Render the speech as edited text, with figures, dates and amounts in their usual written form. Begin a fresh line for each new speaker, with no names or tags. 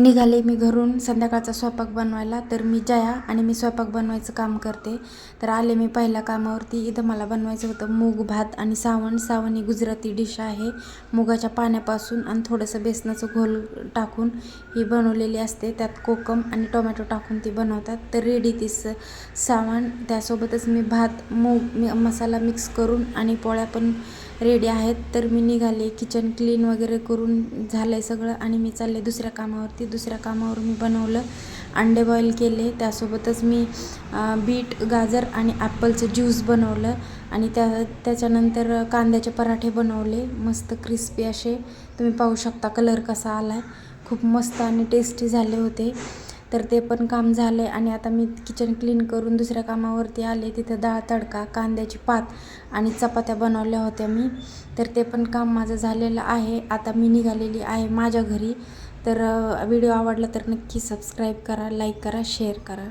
निघाले मी घरून संध्याकाळचा स्वयंपाक बनवायला. तर मी जया आणि मी स्वयंपाक बनवायचं काम करते. तर आले मी पहिल्या कामावरती. इथं मला बनवायचं होतं मूग भात आणि सावण. सावण ही गुजराती डिश आहे. मुगाच्या पाण्यापासून आणि थोडंसं बेसनाचं घोल टाकून ही बनवलेली असते. त्यात कोकम आणि टोमॅटो टाकून ती बनवतात. तर रेडी ती सावण. त्यासोबतच मी भात मूग मसाला मिक्स करून आणि पोळ्या पण रेडी आहेत. तर मी निघाले. किचन क्लीन वगैरे करून झालं आहे सगळं आणि मी चालले दुसऱ्या कामावरती. दुसऱ्या कामावर मी बनवलं अंडे बॉईल केले. त्यासोबतच मी बीट गाजर आणि ॲपलचं ज्यूस बनवलं आणि त्याच्यानंतर कांद्याचे पराठे बनवले मस्त क्रिस्पी असे. तुम्ही पाहू शकता कलर कसा आला आहे. खूप मस्त आणि टेस्टी झाले होते. तर ते पण काम झालं आहे आणि आता मी किचन क्लीन करून दुसऱ्या कामावरती आले. तिथं डाळ तडका कांद्याची पात आणि चपात्या बनवल्या होत्या मी. तर ते पण काम माझं झालेलं आहे. आता मी निघालेली आहे माझ्या घरी. तर व्हिडिओ आवडला तर नक्की सबस्क्राईब करा, लाईक करा, शेअर करा.